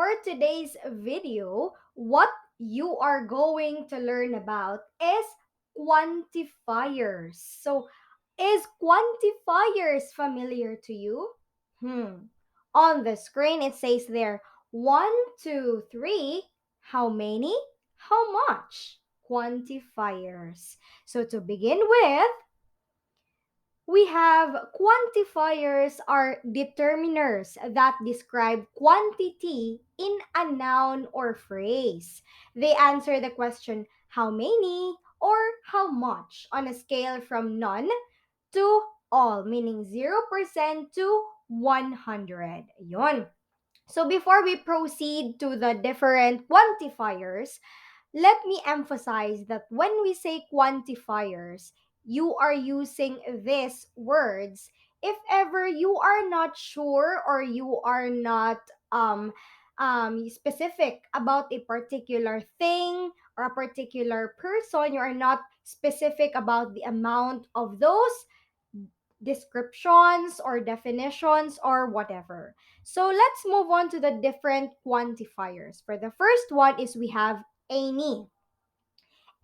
for today's video, what you are going to learn about is quantifiers. So, is quantifiers familiar to you? On the screen, it says there 1, 2, 3. How many? How much? Quantifiers. So, to begin with, we have quantifiers are determiners that describe quantity in a noun or phrase. They answer the question how many or how much on a scale from none to all, meaning 0% to 100. Yon. So before we proceed to the different quantifiers, let me emphasize that when we say quantifiers, you are using these words if ever you are not sure or you are not specific about a particular thing or a particular person, you are not specific about the amount of those descriptions or definitions or whatever. So let's move on to the different quantifiers. For the first one is we have any.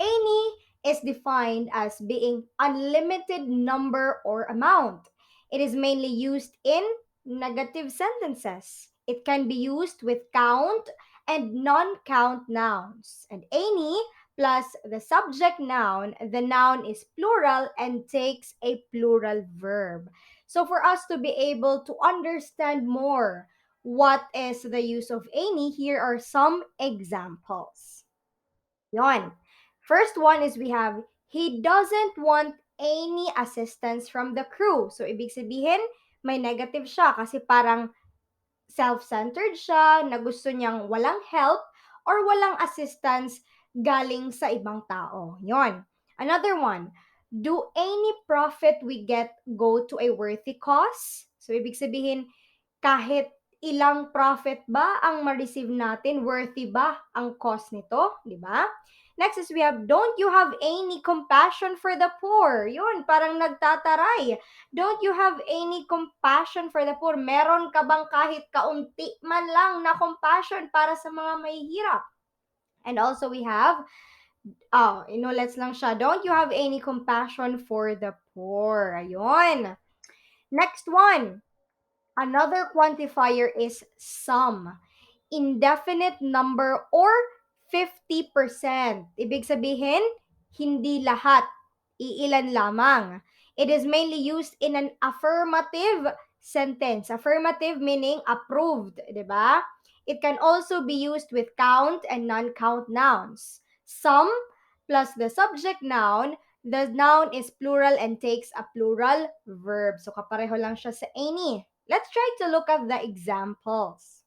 Any is defined as being unlimited number or amount. It is mainly used in negative sentences. It can be used with count and non-count nouns. And any plus the subject noun, the noun is plural and takes a plural verb. So for us to be able to understand more what is the use of any, here are some examples. Yon. First one is we have, he doesn't want any assistance from the crew. So, ibig sabihin, may negative siya kasi parang self-centered siya, na gusto niyang walang help or walang assistance galing sa ibang tao. Yon. Another one, do any profit we get go to a worthy cause? So, ibig sabihin, kahit ilang profit ba ang ma-receive natin, worthy ba ang cost nito, di ba? Next is we have, don't you have any compassion for the poor? Yun, parang nagtataray. Don't you have any compassion for the poor? Meron ka bang kahit kaunti man lang na compassion para sa mga mahihirap? And also we have, let's lang siya, don't you have any compassion for the poor? Ayun. Next one. Another quantifier is some. Indefinite number or 50%. Ibig sabihin, hindi lahat, iilan lamang. It is mainly used in an affirmative sentence. Affirmative meaning approved, di ba? It can also be used with count and non-count nouns. Some plus the subject noun, the noun is plural and takes a plural verb. So kapareho lang siya sa any. Let's try to look at the examples.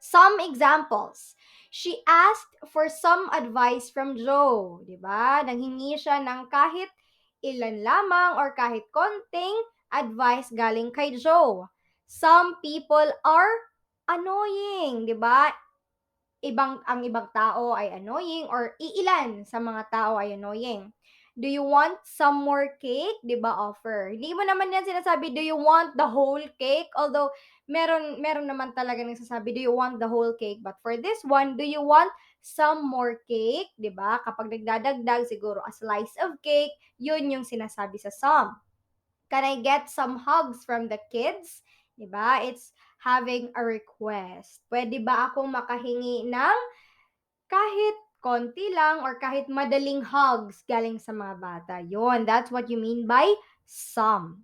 Some examples. She asked for some advice from Joe. Diba? Nanghingi siya ng kahit ilan lamang or kahit konting advice galing kay Joe. Some people are annoying. Diba? Ang ibang tao ay annoying or iilan sa mga tao ay annoying. Do you want some more cake? 'Di ba offer? Hindi mo naman yan sinasabi, do you want the whole cake? Although meron naman talaga nagsasabi, do you want the whole cake? But for this one, do you want some more cake? 'Di ba? Kapag nagdadagdag siguro a slice of cake, yun yung sinasabi sa some. Can I get some hugs from the kids? 'Di ba? It's having a request. Pwede ba akong makahingi ng kahit konti lang or kahit madaling hugs galing sa mga bata? Yon, that's what you mean by some.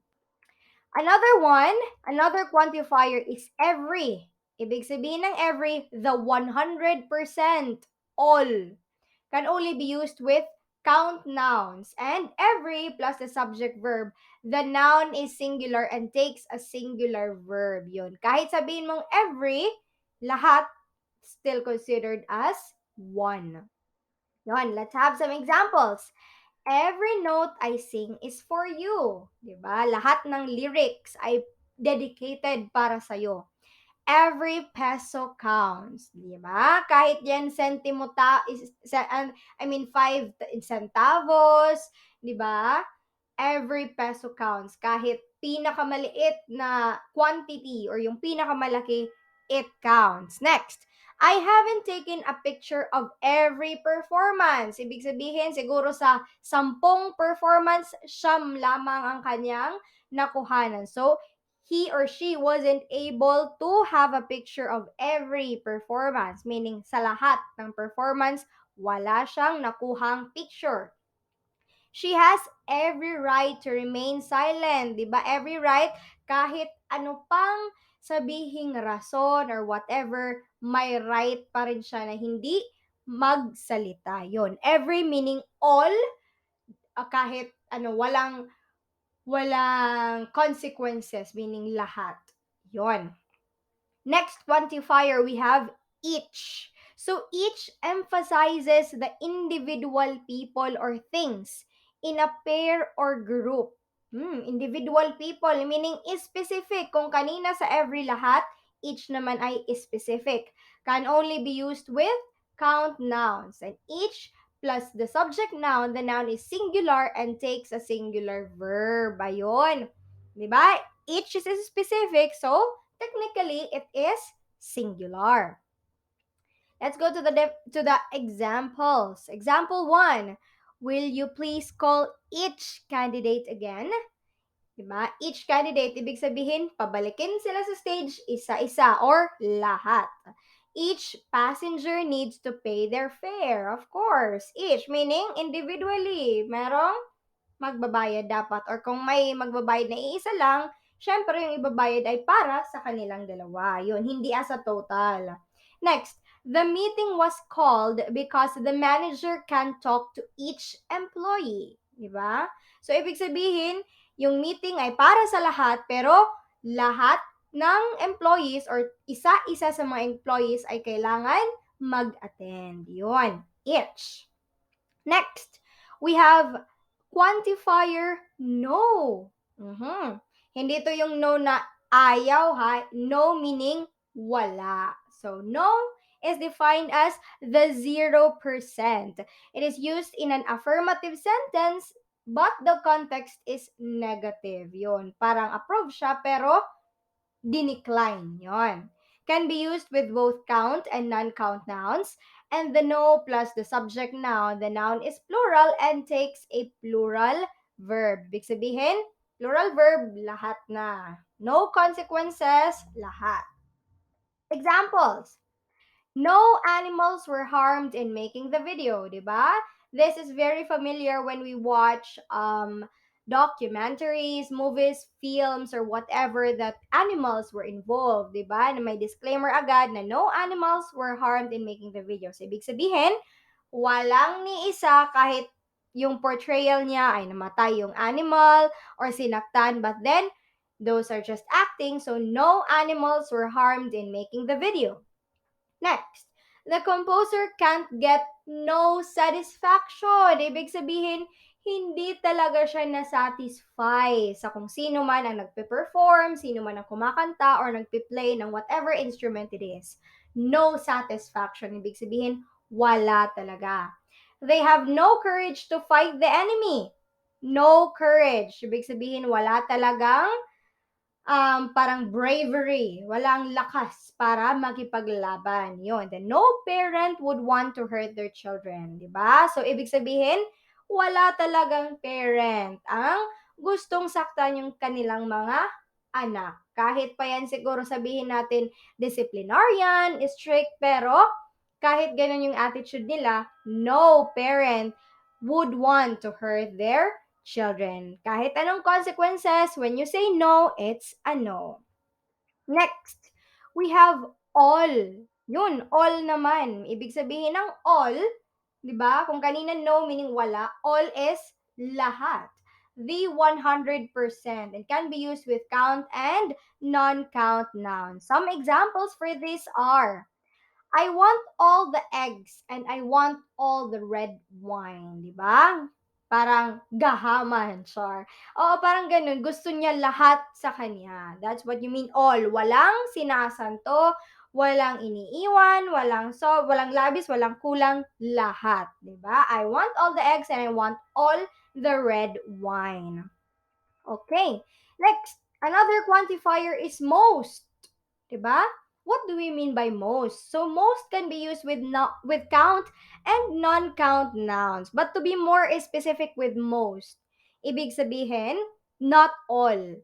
Another one, another quantifier is every. Ibig sabihin ng every, the 100%, all, can only be used with count nouns. And every plus the subject verb, the noun is singular and takes a singular verb. Yun. Kahit sabihin mong every, lahat still considered as one. Yun. Let's have some examples. Every note I sing is for you. Diba? Lahat ng lyrics ay dedicated para sa'yo. Every peso counts, di ba? Kahit yan I mean 5 centavos, di ba? Every peso counts. Kahit pinakamaliit na quantity or yung pinakamalaki, it counts. Next, I haven't taken a picture of every performance. Ibig sabihin, siguro sa 10 performance, siyam lamang ang kanyang nakuhanan. So, he or she wasn't able to have a picture of every performance, meaning sa lahat ng performance, wala siyang nakuhang picture. She has every right to remain silent, 'di ba? Every right kahit ano pang sabihing rason or whatever, may right pa rin siya na hindi magsalita. 'Yon. Every meaning all, kahit ano walang consequences, meaning lahat. 'Yon. Next quantifier, we have each. So each emphasizes the individual people or things in a pair or group. Individual people, meaning specific. Kung kanina sa every lahat, each naman ay specific. Can only be used with count nouns. And each plus the subject noun, the noun is singular and takes a singular verb. Ayun. Diba? Each is specific, so technically it is singular. Let's go to the examples. Example 1. Will you please call each candidate again? Diba? Each candidate, ibig sabihin, pabalikin sila sa stage isa-isa or lahat. Each passenger needs to pay their fare, of course. Each, meaning individually. Merong magbabayad dapat. Or kung may magbabayad na iisa lang, syempre yung ibabayad ay para sa kanilang dalawa. Yun, hindi as a total. Next, the meeting was called because the manager can talk to each employee. Diba? So, ibig sabihin, yung meeting ay para sa lahat, pero lahat ng employees or isa-isa sa mga employees ay kailangan mag-attend. Yun, each. Next, we have quantifier no. Hindi to yung no na ayaw ha. No meaning wala. So, no is defined as the 0%. It is used in an affirmative sentence, but the context is negative. Yun, parang approve siya, pero dinecline. Yon. Can be used with both count and non-count nouns. And the no plus the subject noun, the noun is plural and takes a plural verb. Big sabihin, plural verb, lahat na. No consequences, lahat. Examples. No animals were harmed in making the video, diba? This is very familiar when we watch documentaries, movies, films, or whatever that animals were involved, diba? Na may disclaimer agad na no animals were harmed in making the video. So, ibig sabihin, walang ni isa kahit yung portrayal niya ay namatay yung animal or sinaktan, but then those are just acting, so no animals were harmed in making the video. Next, the composer can't get no satisfaction. Ibig sabihin, hindi talaga siya na-satisfy sa kung sino man ang nagpe-perform, sino man ang kumakanta, or nagpe-play ng whatever instrument it is. No satisfaction. Ibig sabihin, wala talaga. They have no courage to fight the enemy. No courage. Ibig sabihin, wala talagang parang bravery, walang lakas para makipaglaban. Yun. Then, no parent would want to hurt their children. Diba? So, ibig sabihin, wala talagang parent ang gustong saktan yung kanilang mga anak. Kahit pa yan siguro sabihin natin disciplinarian, strict, pero kahit ganun yung attitude nila, no parent would want to hurt their children. Kahit anong consequences, when you say no, it's a no. Next, we have all. Yun, all naman. Ibig sabihin ng all, di ba? Kung kanina no meaning wala, all is lahat. The 100% and can be used with count and non-count nouns. Some examples for this are I want all the eggs and I want all the red wine, di ba? Parang gahaman, char. Oo, parang ganun. Gusto niya lahat sa kanya. That's what you mean all. Walang sinasanto, walang iniiwan, walang labis, walang kulang, lahat. Di ba? I want all the eggs and I want all the red wine. Okay. Next, another quantifier is most. Di ba? what do we mean by most? So most can be used with with count and non-count nouns. But to be more specific with most, ibig sabihin, not all.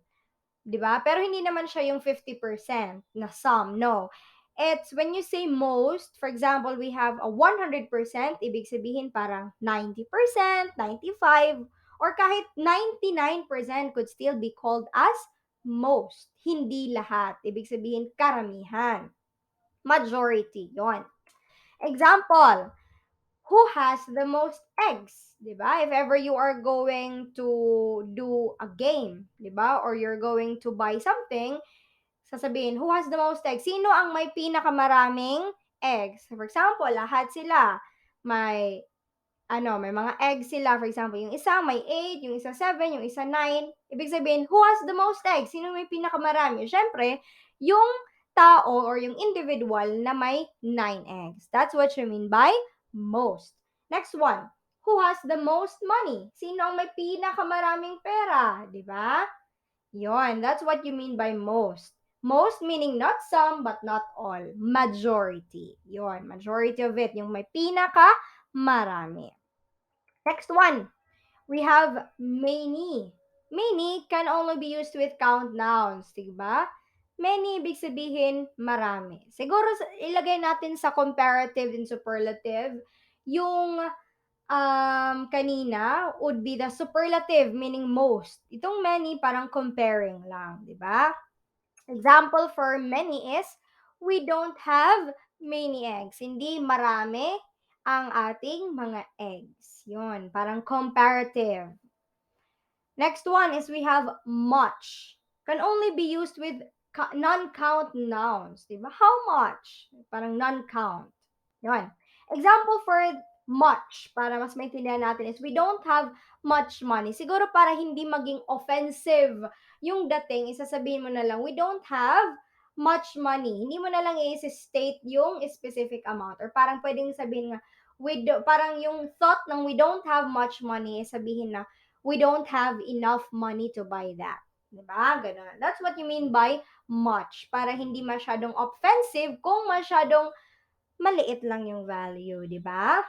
'Di ba? Pero hindi naman siya yung 50% na some, no. It's when you say most, for example, we have a 100%, ibig sabihin parang 90%, 95, or kahit 99% could still be called as most. Hindi lahat. Ibig sabihin karamihan. Majority, yon. Example, who has the most eggs? 'Di ba? If ever you are going to do a game, 'di ba? Or you're going to buy something, sasabihin, who has the most eggs? Sino ang may pinakamaraming eggs? For example, lahat sila may may mga eggs sila. For example, yung isa may 8, yung isa 7, yung isa 9. Ibig sabihin, who has the most eggs? Sino may pinakamarami? Siyempre, yung tao or yung individual na may 9 eggs. That's what you mean by most. Next one, who has the most money? Sino ang may pinakamaraming pera? Di ba? Yon, that's what you mean by most. Most meaning not some but not all. Majority. Yon, majority of it. Yung may pinaka marami. Next one, we have many. Many can only be used with count nouns, diba? Many, ibig sabihin, marami. Siguro, ilagay natin sa comparative and superlative, yung kanina would be the superlative, meaning most. Itong many, parang comparing lang, di ba? Example for many is, we don't have many eggs. Hindi marami ang ating mga eggs. Yun, parang comparative. Next one is we have much. Can only be used with non-count nouns. Diba? How much? Parang non-count. Yun. Example for much, para mas maintindihan natin, is we don't have much money. Siguro para hindi maging offensive yung dating, isasabihin mo na lang, we don't have much money. Hindi mo na lang i-state yung specific amount. Or parang pwedeng sabihin nga, parang yung thought ng we don't have much money, sabihin na, we don't have enough money to buy that. Diba? Ganun. That's what you mean by much. Para hindi masyadong offensive kung masyadong maliit lang yung value, di ba?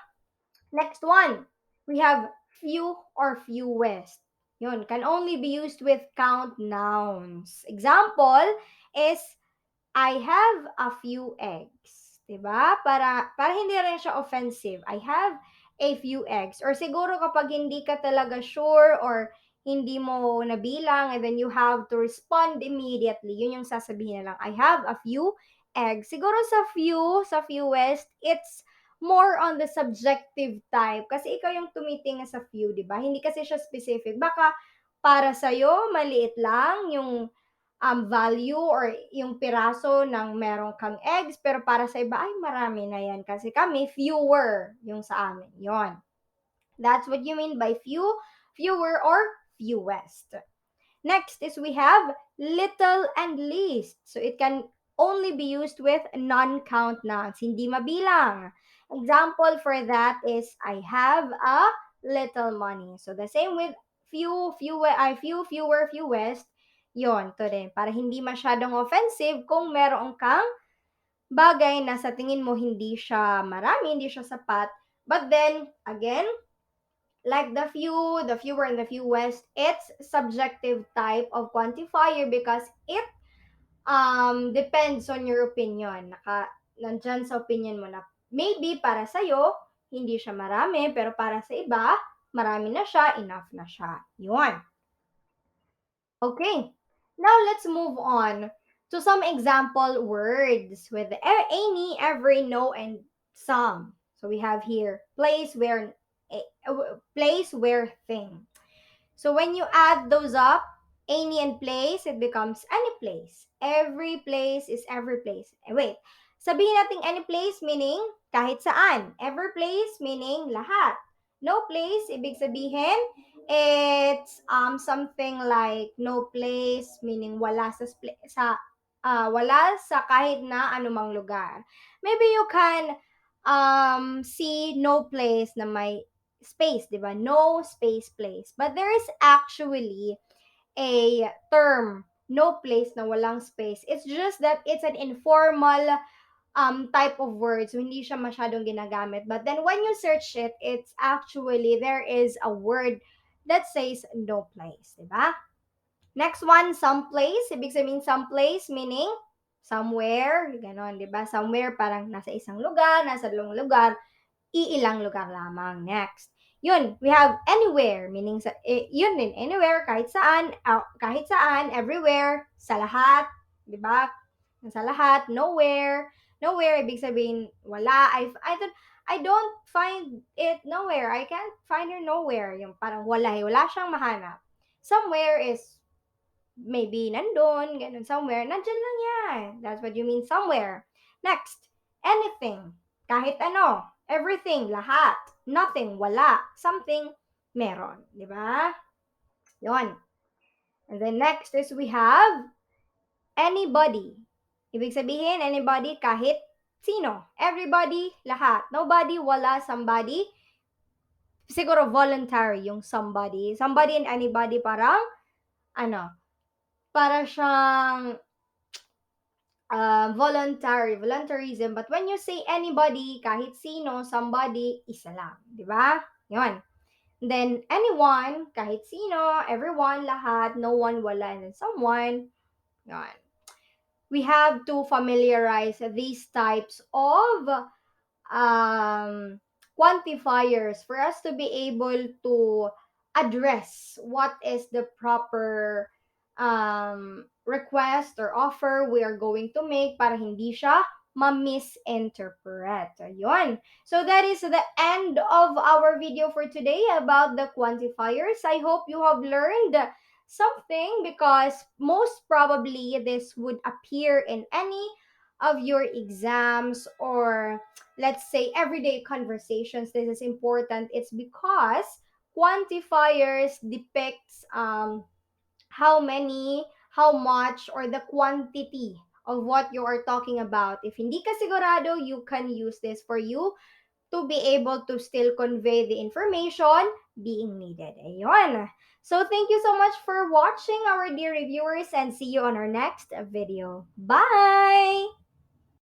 Next one, we have few or fewest. Yun, can only be used with count nouns. Example is, I have a few eggs. Diba? Para hindi rin siya offensive. I have a few eggs. Or siguro kapag hindi ka talaga sure or hindi mo nabilang and then you have to respond immediately, yun yung sasabihin na lang, I have a few eggs. Siguro sa fewest, it's more on the subjective type. Kasi ikaw yung tumitingin sa few, di ba? Hindi kasi siya specific. Baka para sa'yo, maliit lang yung value or yung piraso ng meron kang eggs, pero para sa iba, ay marami na yan. Kasi kami, fewer yung sa amin. Yon. That's what you mean by few, fewer, or fewest. Next is we have little and least. So it can only be used with non-count nouns, hindi mabilang. Example for that is, I have a little money. So the same with few, fewer, fewest, yon, to din. Para hindi masyadong offensive kung meron kang bagay na sa tingin mo hindi siya marami, hindi siya sapat. But then, again, like the few, the fewer, and the fewest, it's subjective type of quantifier because it depends on your opinion. Nandyan sa opinion mo na maybe para sa'yo, hindi siya marami, pero para sa iba, marami na siya, enough na siya. Yun. Okay, now let's move on to some example words with any, every, no, and some. So we have here place, where, thing. So when you add those up, any and place, it becomes any place. Every place is every place. Wait, sabihin natin any place meaning kahit saan. Every place meaning lahat. No place, ibig sabihin, it's something like no place meaning wala sa kahit na anumang lugar. Maybe you can see no place na may space, di ba? No space place. But there is actually a term no place na walang space. It's just that it's an informal type of words. So, hindi siya masyadong ginagamit. But then when you search it, it's actually, there is a word that says no place. Diba? Next one, someplace. Ibig sabihin someplace, meaning somewhere. Ganon, diba? Somewhere, parang nasa isang lugar, nasa dalawang lugar, iilang lugar lamang. Next. Yun, we have anywhere, meaning yun din, anywhere, kahit saan, everywhere, sa lahat, di ba? Sa lahat, nowhere. Nowhere, ibig sabihin, wala. I don't find it nowhere. I can't find her nowhere. Yung parang wala, wala siyang mahanap. Somewhere is maybe nandun, ganun, somewhere, nandyan lang yan. That's what you mean, somewhere. Next, anything, kahit ano, everything, lahat, nothing, wala, something, meron. Di ba? Yun. And then next is we have anybody. Ibig sabihin, anybody, kahit sino. Everybody, lahat. Nobody, wala, somebody. Siguro voluntary yung somebody. Somebody and anybody parang, ano, para siyang voluntarism. But when you say anybody, kahit sino, somebody, isa lang. Di ba? Yun. Then, anyone, kahit sino, everyone, lahat, no one, wala, and then someone. Yun. We have to familiarize these types of um, quantifiers for us to be able to address what is the proper request or offer we are going to make para hindi siya ma-misinterpret. Ayun. So that is the end of our video for today about the quantifiers. I hope you have learned something because most probably this would appear in any of your exams or let's say everyday conversations. This is important. It's because quantifiers depicts how many, how much, or the quantity of what you are talking about. If hindi ka sigurado, you can use this for you to be able to still convey the information being needed. Ayun. So thank you so much for watching, our dear reviewers, and see you on our next video. Bye!